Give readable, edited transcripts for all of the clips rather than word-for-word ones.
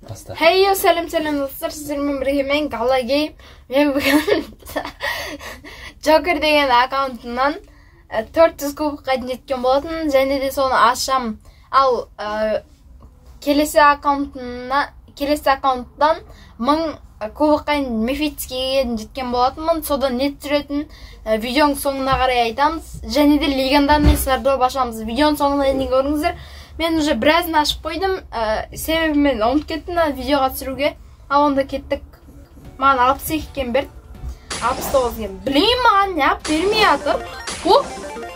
Баста. Хейо, сәлем достар, сіздермен бірге мен Гала Гейм. Мен бүгін Joker деген аккаунтынан 400 кубыққа жеткен болатын, және де соны ашам. Ал келесі аккаунттан 1000 кубыққа мифическийге жеткен болатынмын. Содан нет жүретін видеоның соңына қарай айтамыз. Және де легендарный сардор ашамыз. Видеоның соңына дейін көріңіздер. Мен уже біразын ашып қойдым, себебі мен ұмытып кеттім видеоға түсіруге. Ал онда кеттік. Маған 62 кен берді. 69 кен. Білейін маған неғып бермей атыр. Оп,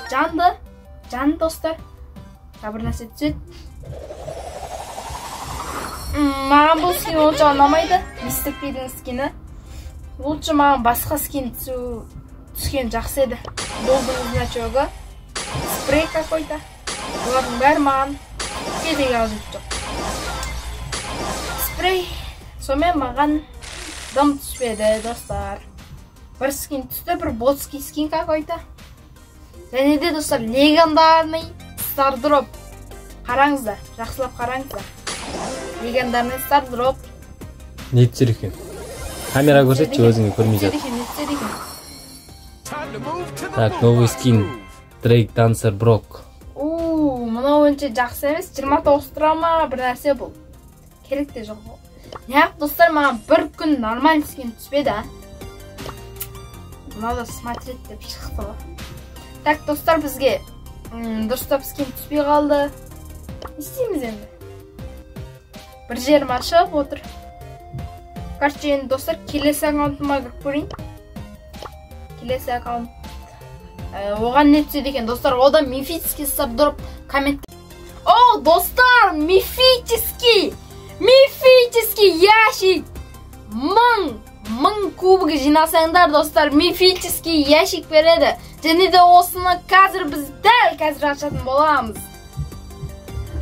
жанды достар. Бір нәрсе түседі. Маған бұл скин онша ұнамайды. Мистер Пидің скині. Лучше маған басқа скин түскен жақсы еді. Болдыңыз начоға. Спрей какой-то. Олардың бәрі маған кетеге алжып жоқ. Спрей. Сонымен маған дым түспеді, достар. Бір скин түсті, бір ботский скин какой-то. Және де, достар, легендарный стардроп. Қараңыздар, жақсылап қараңыздар. Легендарный стардроп. Не түсер екен? Камера көрсетші, өзіңе көрмей жатыр. Так, новый скин. Дрейк Дансер Брок. Мынау өнше жақсы емес, 29 тұрама бір нәрсе бұл. Керек те жоқ. Неғып, достар, маған бір күн нормальный скин түспеді, Мынау смотреть деп шықты ғой. Так, достар, бізге дұрыстап скин түспей қалды. Не істейміз енді? Бір жерім ашып отыр. Короче, енді, достар, келесі аккаунтыма кіріп көрейін. Келесі аккаунт. Оған не түседі екен, достар, ода мифический стардроп коммент. О, достар, мифический ящик. 1000 кубығы жинасаңдар, достар, мифический ящик береді. Және де осыны біз дәл қазір ашатын боламыз.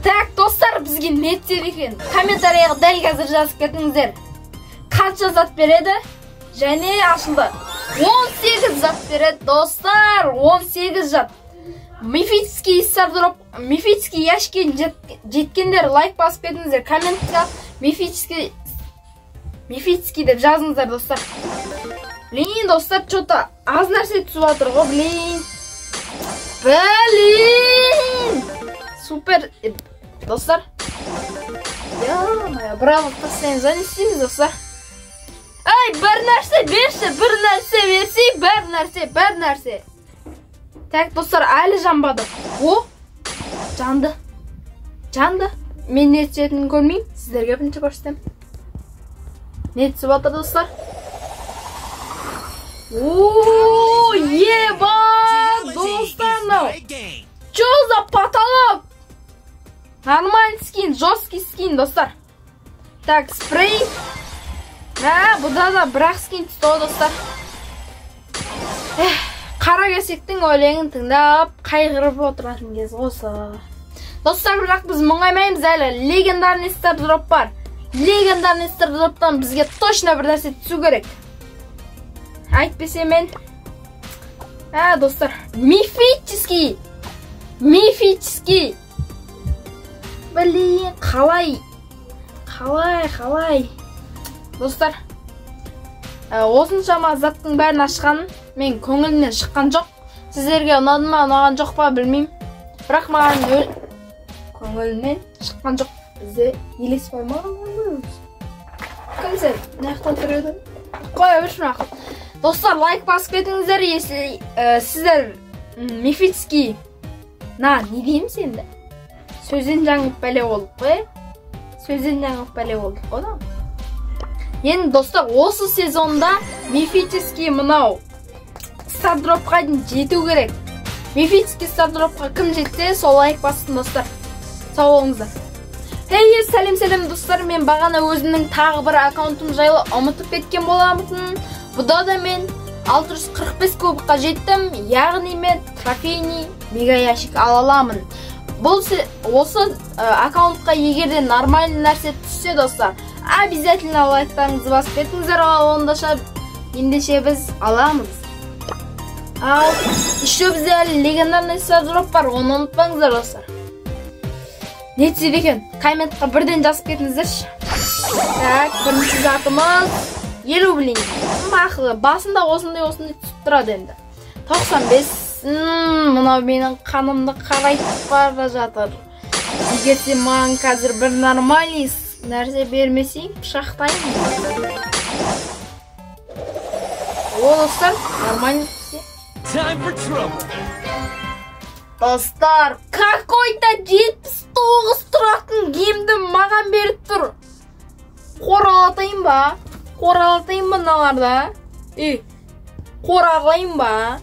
Так, достар, бізге не түседі екен? Комментарияға дәл қазір жазып кетіңіздер. Қанша зат береді? Және ашылды. 18 зат береді, достар, 18 зат. Мифический стардроп, мифический ящикке жеткендер лайк басып кетіңіздер. Комментқа мифический деп жазыңыздар, достар. Блин, достар, что-то аз нәрсе түсіп жатыр ғой, блин. Супер, достар. Я, браво, постоянно занесеміз, достар. Ай, бір нәрсе берші, бір нәрсе. Так, достар, әлі жанбады. О, жанды. Мен не түсетінін көрмеймін, сіздерге бірінші көрсетем. Не түсіп отыр, достар? О, еба, достар, мынау. Чё за потолок? Нормальный скин, жесткий скин, достар. Так, спрей. Бұда да бірақ скин түсті, достар. Қара кесектің өлеңін тыңдап, қайғырып отыратын кез осы. Достар, бірақ біз мұңаймаймыз әлі. Легендарный стардроп бар. Легендарный стардроптан бізге точно бір нәрсе түсу керек. Айтпесе мен. Достар, мифический. Блин, қалай. Достар, осыншама заттың бәрін ашқан, мен көңілінен шыққан жоқ. Сіздерге ұнады ма, ұнаған жоқ па, білмеймін. Бірақ маған көңілінен шыққан жоқ. Бізде елеспай маған көріңіз. Кім сен? Наяқтан түреді? Қоя біршім ақыл. Достар, лайк басып кетіңіздер, если сіздер мифический. Не дейміз енді? Сөзден жаңып бәле олып қой. Енді, достар, осы сезонда мифический мынау стардропқа жету керек. Мифический стардропқа кім жетсе, сол лайк бассын, достар. Сау болыңыздар. Хей, сәлем, достар, мен бағана өзімнің тағы бір аккаунтым жайлы ұмытып кеткен боламын. Бұда да мен 645 кубыққа жеттім, яғни мен трофейный мега ящик ала аламын. Осы аккаунтқа егерде нормальный нәрсе түссе, достар, обязательно лайктарыңызды басып кетіңіздер, ондаша ендеше біз аламыз. Ал, еще бізде әлі легендарный стардроп бар, оны ұмытпаңыздар, достар. Не түседі екен? Комментқа бірден жазып кетіңіздерші. Так, бірінші затымыз 50 блин. Мақылы, басында осындай түсіп тұрады енді. 95. Мынау менің қанымды қарайтып бара жатыр. Егер сен маған қазір бір нормализ нәрсе бермесең, пышақтаймын. О, достар, нормально. Достар, какой-то 79 тұратын геймді маған беріп тұр. Қоралатайын ба? Қоралатайын ба мыналарда? Қоралайын ба?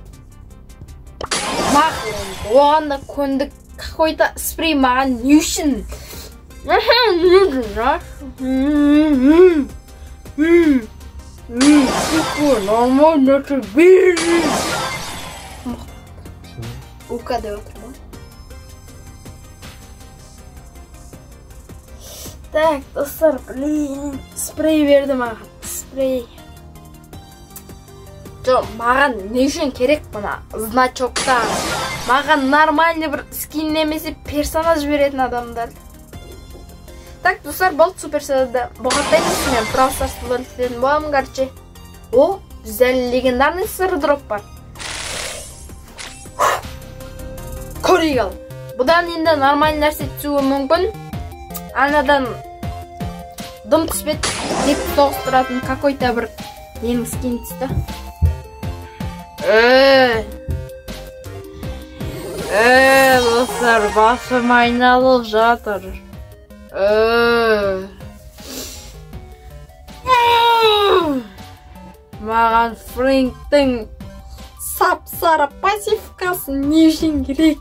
Мақылын, оған да көндік. Какой-то спрей маған не үшін? Нормально тебе. Ука деп отыр ма? Так, достар, блин, спрей берді маған. Спрей. Жоқ, маған не үшін керек бұна? Значокта. Маған нормальный бір скин немесе персонаж беретін адамдар. Так, достар, бұл суперсәді бұғаттаймыз мен. Просто студенттерін боламын, короче. О, бізде легендарный сыр дроп бар. Көрейік ал. Бұдан енді нормальный нәрсе түсуі мүмкін. Анадан дым түспет деп тоғыстыратын какой-то бір ненің скин түсті. Достар, басым айналып жатыр. Маған Фрэнктің сап-сары пассивкасын не үшін керек?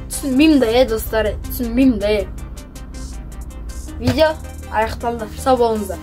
Түсінбеймін да, достар, түсінбеймін да. Видео аяқталды. Сау болыңыздар.